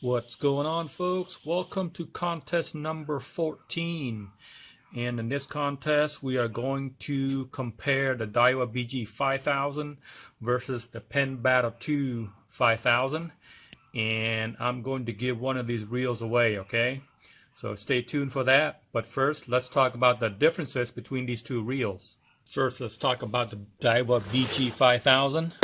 What's going on, folks? Welcome to contest number 14. And in this contest, we are going to compare the Daiwa BG 5000 versus the Penn Battle 2 5000. And I'm going to give one of these reels away, okay? So stay tuned for that. But first, let's talk about the differences between these two reels. First, let's talk about the Daiwa BG 5000.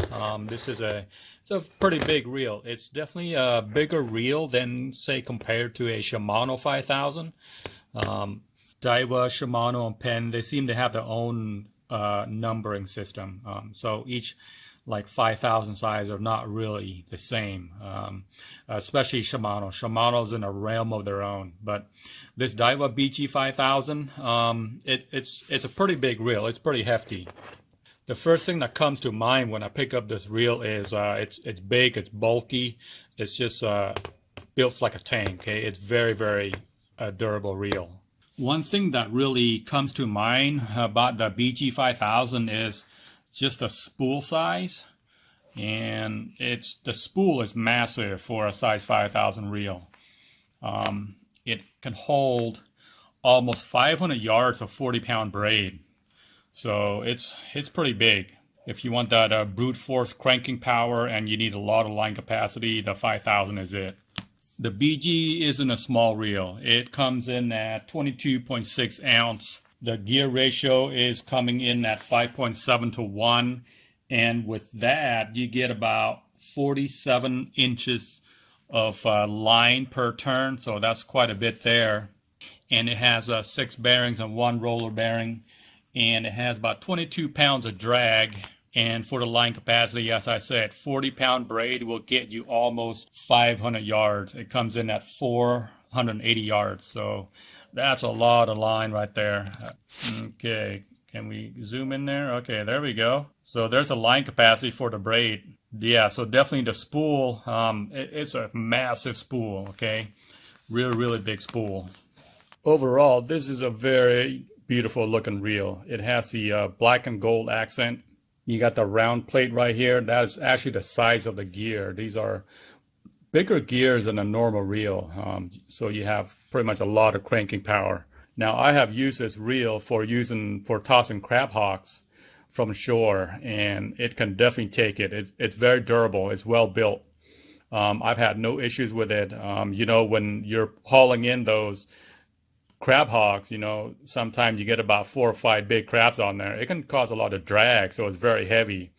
It's a pretty big reel. It's definitely a bigger reel than, say, compared to a Shimano 5000. Daiwa, Shimano, and Penn, they seem to have their own numbering system. So each like 5000 size are not really the same, especially Shimano. Shimano's in a realm of their own. But this Daiwa BG 5000, it's a pretty big reel. It's pretty hefty. The first thing that comes to mind when I pick up this reel is it's big, it's bulky, it's just built like a tank. Okay, it's very durable reel. One thing that really comes to mind about the BG 5000 is just the spool size, and the spool is massive for a size 5000 reel. It can hold almost 500 yards of 40-pound braid. So it's pretty big. If you want that brute force cranking power and you need a lot of line capacity, the 5000 is it. The BG isn't a small reel. It comes in at 22.6 ounce. The gear ratio is coming in at 5.7 to 1. And with that, you get about 47 inches of line per turn. So that's quite a bit there. And it has 6 bearings and 1 roller bearing. And it has about 22 pounds of drag. And for the line capacity, as I said, 40-pound braid will get you almost 500 yards. It comes in at 480 yards. So that's a lot of line right there. Okay, can we zoom in there? Okay, there we go. So there's a line capacity for the braid. Yeah, so definitely the spool, it's a massive spool, okay? Really big spool. Overall, this is a very beautiful looking reel. It has the black and gold accent. You got the round plate right here. That is actually the size of the gear. These are bigger gears than a normal reel. So you have pretty much a lot of cranking power. Now I have used this reel for tossing crab hawks from shore, and it can definitely take it. It's very durable. It's well built. I've had no issues with it. You know, when you're hauling in those crab hawks, you know, sometimes you get about 4 or 5 big crabs on there. It can cause a lot of drag, so it's very heavy.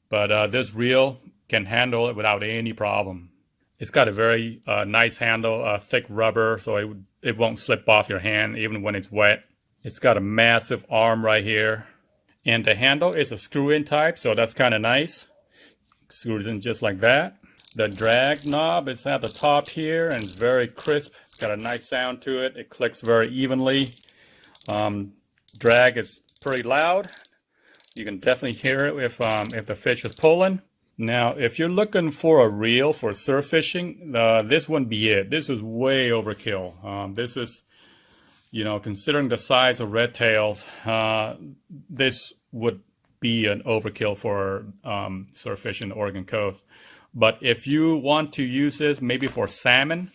But this reel can handle it without any problem. It's got a very nice handle, thick rubber, so it won't slip off your hand even when it's wet. It's got a massive arm right here. And the handle is a screw-in type, so that's kind of nice. Screws in just like that. The drag knob is at the top here and it's very crisp. It's got a nice sound to it. It clicks very evenly. Drag is pretty loud. You can definitely hear it if the fish is pulling. Now, if you're looking for a reel for surf fishing, this wouldn't be it. This is way overkill. This is, you know, considering the size of red tails, this would be an overkill for surf fishing the Oregon coast. But if you want to use this maybe for salmon,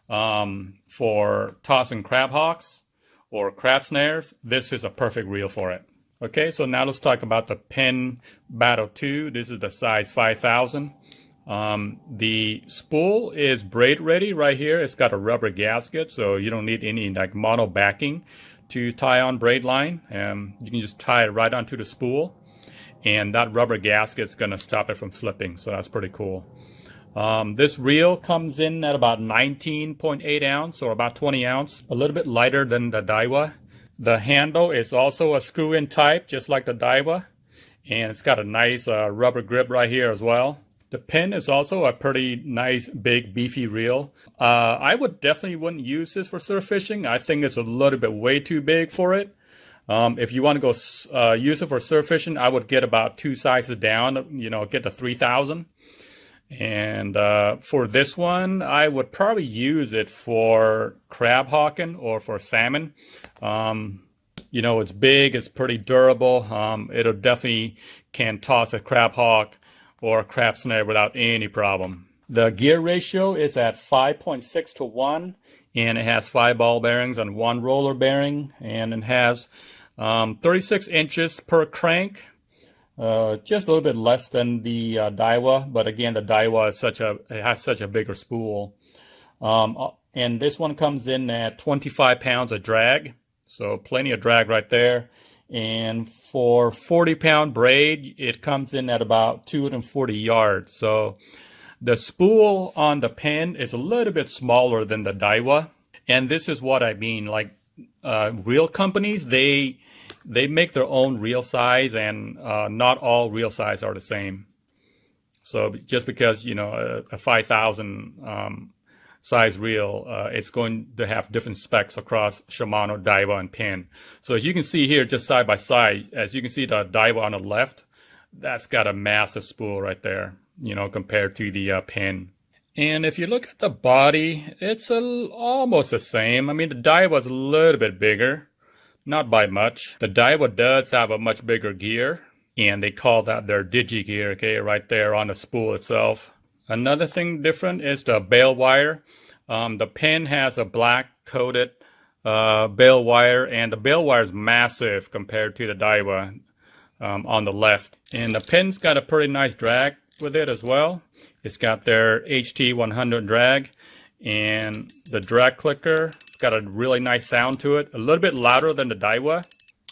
for tossing crab hawks or crab snares, this is a perfect reel for it. Okay, so now let's talk about the Penn Battle 2. This is the size 5000. The spool is braid ready right here. It's got a rubber gasket, so you don't need any like mono backing to tie on braid line. You can just tie it right onto the spool, and that rubber gasket is going to stop it from slipping, so that's pretty cool. This reel comes in at about 19.8 ounce or about 20 ounce, a little bit lighter than the Daiwa. The handle is also a screw-in type, just like the Daiwa, and it's got a nice rubber grip right here as well. The Penn is also a pretty nice, big, beefy reel. I definitely wouldn't use this for surf fishing. I think it's a little bit way too big for it. If you want to go use it for surf fishing, I would get about 2 sizes down, you know, get the 3000. And for this one, I would probably use it for crab hawking or for salmon. You know, it's big, it's pretty durable. It'll definitely can toss a crab hawk or a crab snare without any problem. The gear ratio is at 5.6 to 1, and it has 5 ball bearings and 1 roller bearing, and it has 36 inches per crank, just a little bit less than the Daiwa, but again, the Daiwa is it has such a bigger spool. And this one comes in at 25 pounds of drag, so plenty of drag right there. And for 40-pound braid, it comes in at about 240 yards. So the spool on the Penn is a little bit smaller than the Daiwa. And this is what I mean, like reel companies, they make their own reel size, and not all reel size are the same. So just because, you know, a 5,000 size reel, it's going to have different specs across Shimano, Daiwa, and Penn. So as you can see here, just side by side, as you can see the Daiwa on the left, that's got a massive spool right there, you know, compared to the Penn. And if you look at the body, it's almost the same. I mean, the Daiwa is a little bit bigger, not by much. The Daiwa does have a much bigger gear, and they call that their digi gear, okay, right there on the spool itself. Another thing different is the bale wire. The Penn has a black coated bale wire, and the bale wire is massive compared to the Daiwa on the left. And the Penn's got a pretty nice drag with it as well. It's got their HT100 drag, and the drag clicker, it's got a really nice sound to it, a little bit louder than the Daiwa.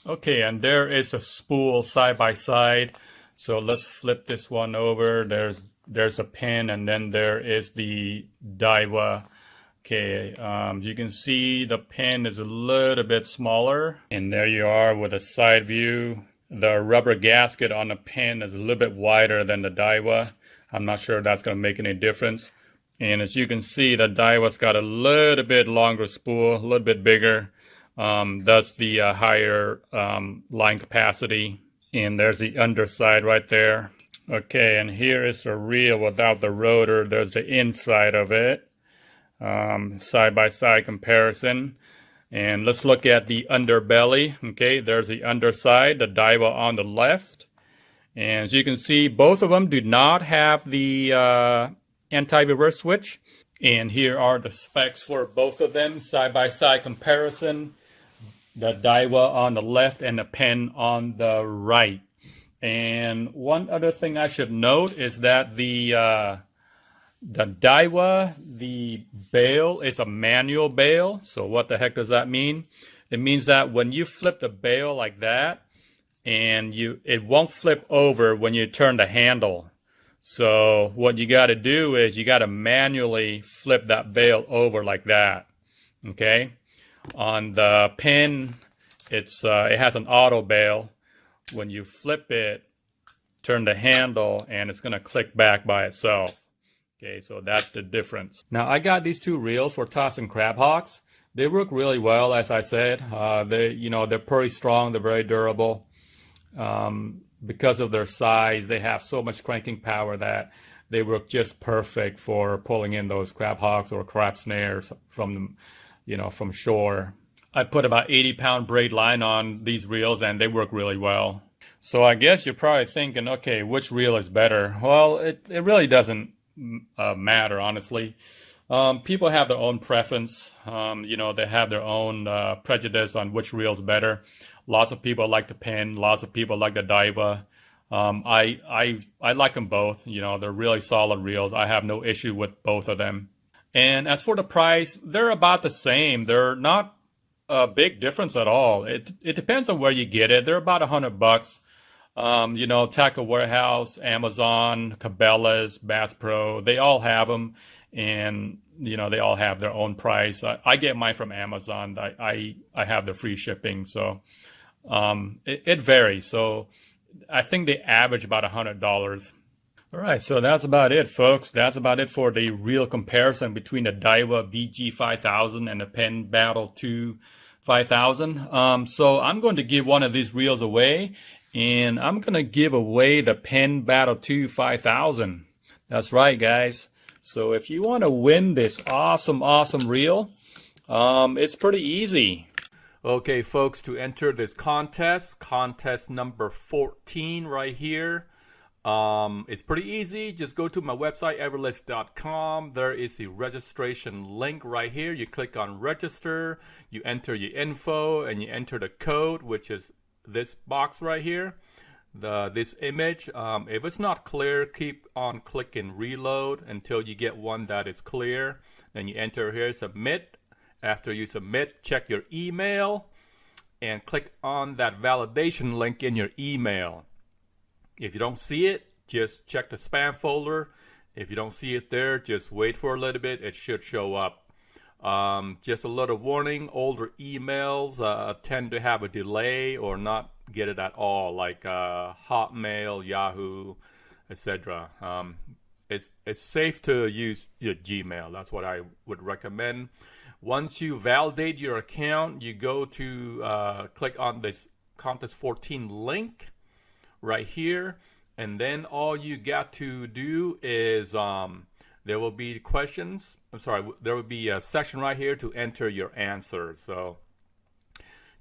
Okay, and there is a spool side by side. So let's flip this one over. There's a Penn, and then there is the Daiwa. Okay, you can see the Penn is a little bit smaller, and there you are with a side view. The rubber gasket on the Penn is a little bit wider than the Daiwa. I'm not sure that's going to make any difference. And as you can see, the Daiwa's got a little bit longer spool, a little bit bigger. That's the higher line capacity. And there's the underside right there. Okay, and here is the reel without the rotor. There's the inside of it. Side-by-side comparison. And let's look at the underbelly. Okay, there's the underside, the Daiwa on the left. And as you can see, both of them do not have the anti-reverse switch. And here are the specs for both of them, side-by-side comparison. The Daiwa on the left and the Penn on the right. And one other thing I should note is that the Daiwa, the bale is a manual bale. So what the heck does that mean? It means that when you flip the bale like that, and it won't flip over when you turn the handle. So what you got to do is you got to manually flip that bale over like that. Okay. On the Penn, it has an auto bale. When you flip it, turn the handle, and it's going to click back by itself. Okay, so that's the difference. Now, I got these two reels for tossing crab hawks. They work really well, as I said. They're pretty strong. They're very durable. Because of their size, they have so much cranking power that they work just perfect for pulling in those crab hawks or crab snares from shore. I put about 80-pound braid line on these reels, and they work really well. So I guess you're probably thinking, okay, which reel is better? Well, it really doesn't matter, honestly. People have their own preference. They have their own prejudice on which reel is better. Lots of people like the Penn. Lots of people like the Daiwa. I like them both. They're really solid reels. I have no issue with both of them. And as for the price, they're about the same. They're not a big difference at all. It depends on where you get it. They're about $100. Tackle Warehouse, Amazon, Cabela's, Bass Pro, they all have them, and they all have their own price. I get mine from Amazon. I have the free shipping, so it varies. So I think they average about $100. All right, so that's about it, folks. That's about it for the real comparison between the Daiwa BG 5000 and the Penn Battle 2 5000. So I'm going to give one of these reels away, and I'm going to give away the Penn Battle 2 5000. That's right, guys. So if you want to win this awesome reel, it's pretty easy. Okay, folks, to enter this contest number 14 right here, It's pretty easy. Just go to my website, everlist.com. There is a registration link right here. You click on register, you enter your info, and you enter the code, which is this box right here, this image. If it's not clear, keep on clicking reload until you get one that is clear. Then you enter here, submit. After you submit, check your email and click on that validation link in your email. If you don't see it, just check the spam folder. If you don't see it there, just wait for a little bit. It should show up. Just a little warning, older emails tend to have a delay or not get it at all, like Hotmail, Yahoo, etc. It's safe to use your Gmail. That's what I would recommend. Once you validate your account, you go to click on this Contest 14 link right here, and then all you got to do is there will be questions. There will be a section right here to enter your answers. So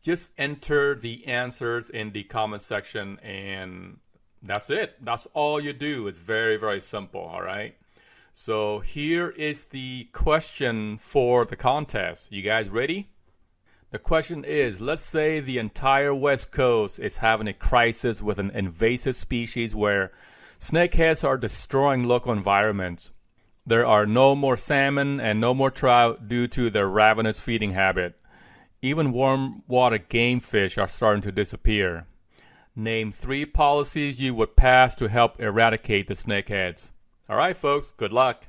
just enter the answers in the comment section, and that's it. That's all you do. It's very, very simple. All right. So here is the question for the contest. You guys ready? The question is, let's say the entire West Coast is having a crisis with an invasive species where snakeheads are destroying local environments. There are no more salmon and no more trout due to their ravenous feeding habit. Even warm water game fish are starting to disappear. Name 3 policies you would pass to help eradicate the snakeheads. All right, folks, good luck.